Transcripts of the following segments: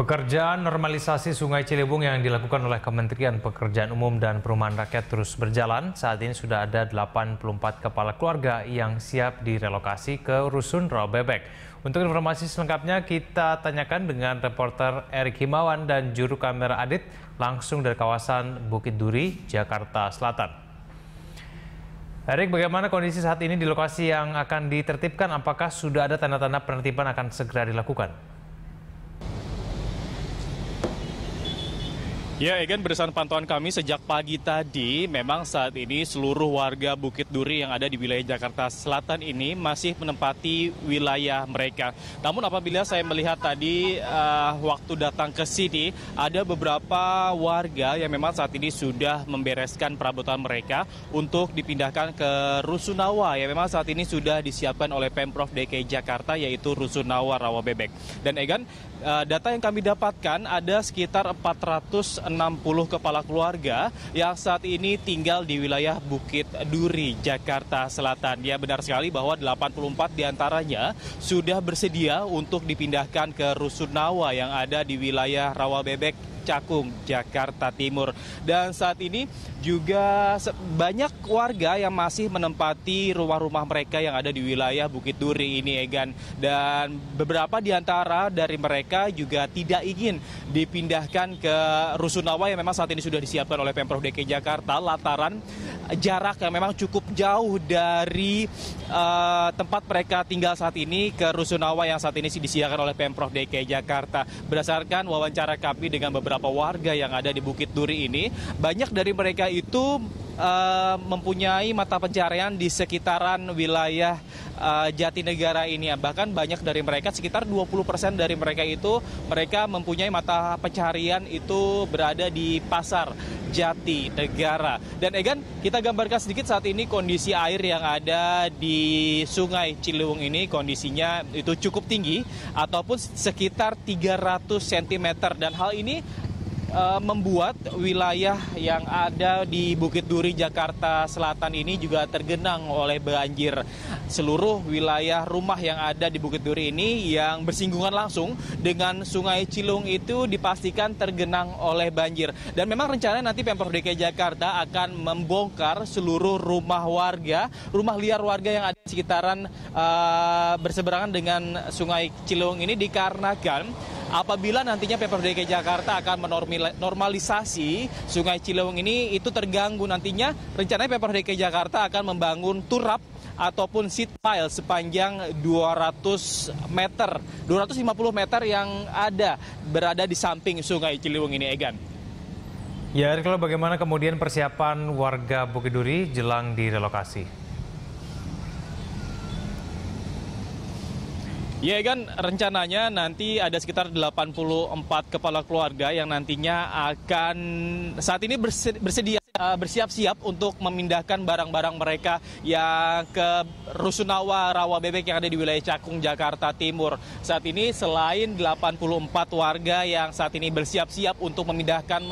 Pekerjaan normalisasi Sungai Ciliwung yang dilakukan oleh Kementerian Pekerjaan Umum dan Perumahan Rakyat terus berjalan. Saat ini sudah ada 84 kepala keluarga yang siap direlokasi ke Rusun Rawabebek. Untuk informasi selengkapnya kita tanyakan dengan reporter Erik Himawan dan juru kamera Adit langsung dari kawasan Bukit Duri, Jakarta Selatan. Erik, bagaimana kondisi saat ini di lokasi yang akan ditertibkan? Apakah sudah ada tanda-tanda penertiban akan segera dilakukan? Ya, Egan, berdasarkan pantauan kami sejak pagi tadi, memang saat ini seluruh warga Bukit Duri yang ada di wilayah Jakarta Selatan ini masih menempati wilayah mereka. Namun apabila saya melihat tadi waktu datang ke sini, ada beberapa warga yang memang saat ini sudah membereskan perabotan mereka untuk dipindahkan ke Rusunawa yang memang saat ini sudah disiapkan oleh Pemprov DKI Jakarta, yaitu Rusunawa Rawabebek. Dan Egan, data yang kami dapatkan ada sekitar 460 kepala keluarga yang saat ini tinggal di wilayah Bukit Duri, Jakarta Selatan. Ya, benar sekali bahwa 84 diantaranya sudah bersedia untuk dipindahkan ke Rusunawa yang ada di wilayah Rawabebek, Cakung, Jakarta Timur. Dan saat ini juga banyak warga yang masih menempati rumah-rumah mereka yang ada di wilayah Bukit Duri ini, Egan. Dan beberapa di antara dari mereka juga tidak ingin dipindahkan ke Rusunawa yang memang saat ini sudah disiapkan oleh Pemprov DKI Jakarta lantaran jarak yang memang cukup jauh dari tempat mereka tinggal saat ini ke Rusunawa yang saat ini disediakan oleh Pemprov DKI Jakarta. Berdasarkan wawancara kami dengan beberapa warga yang ada di Bukit Duri ini, banyak dari mereka itu mempunyai mata pencarian di sekitaran wilayah Jatinegara ini. Bahkan banyak dari mereka, sekitar 20% dari mereka itu, mereka mempunyai mata pencarian itu berada di pasar Jatinegara. Dan Egan, kita gambarkan sedikit saat ini kondisi air yang ada di Sungai Ciliwung ini, kondisinya itu cukup tinggi ataupun sekitar 300 cm. Dan hal ini membuat wilayah yang ada di Bukit Duri, Jakarta Selatan ini juga tergenang oleh banjir. Seluruh wilayah rumah yang ada di Bukit Duri ini yang bersinggungan langsung dengan Sungai Ciliwung itu dipastikan tergenang oleh banjir. Dan memang rencananya nanti Pemprov DKI Jakarta akan membongkar seluruh rumah warga, rumah liar warga yang ada di sekitaran berseberangan dengan Sungai Ciliwung ini, dikarenakan apabila nantinya Pemprov DKI Jakarta akan menormalisasi Sungai Ciliwung ini itu terganggu, nantinya rencananya Pemprov DKI Jakarta akan membangun turap ataupun seat pile sepanjang 200 meter, 250 meter yang berada di samping Sungai Ciliwung ini, Egan. Ya, kalau bagaimana kemudian persiapan warga Bukit Duri jelang direlokasi? Ya, kan rencananya nanti ada sekitar 84 kepala keluarga yang nantinya akan saat ini bersiap-siap untuk memindahkan barang-barang mereka yang ke Rusunawa Rawabebek yang ada di wilayah Cakung, Jakarta Timur. Saat ini selain 84 warga yang saat ini bersiap-siap untuk memindahkan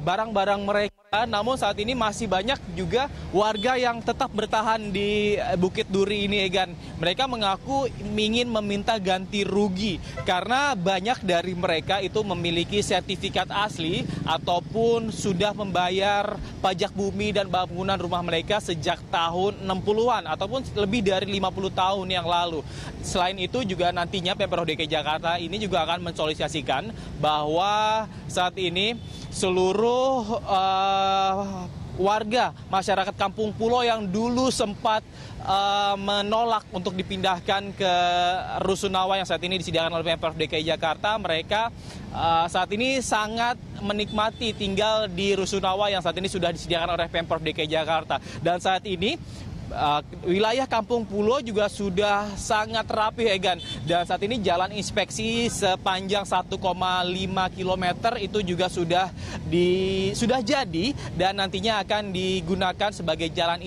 barang-barang mereka, namun saat ini masih banyak juga warga yang tetap bertahan di Bukit Duri ini, Egan. Mereka mengaku ingin meminta ganti rugi karena banyak dari mereka itu memiliki sertifikat asli ataupun sudah membayar pajak bumi dan bangunan rumah mereka sejak tahun 60-an ataupun lebih dari 50 tahun yang lalu. Selain itu juga nantinya Pemprov DKI Jakarta ini juga akan mensosialisasikan bahwa saat ini seluruh warga masyarakat Kampung Pulo yang dulu sempat menolak untuk dipindahkan ke Rusunawa yang saat ini disediakan oleh Pemprov DKI Jakarta, mereka saat ini sangat menikmati tinggal di Rusunawa yang saat ini sudah disediakan oleh Pemprov DKI Jakarta. Dan saat ini wilayah Kampung Pulo juga sudah sangat rapi, Egan. Dan saat ini jalan inspeksi sepanjang 1,5 km itu juga sudah jadi dan nantinya akan digunakan sebagai jalan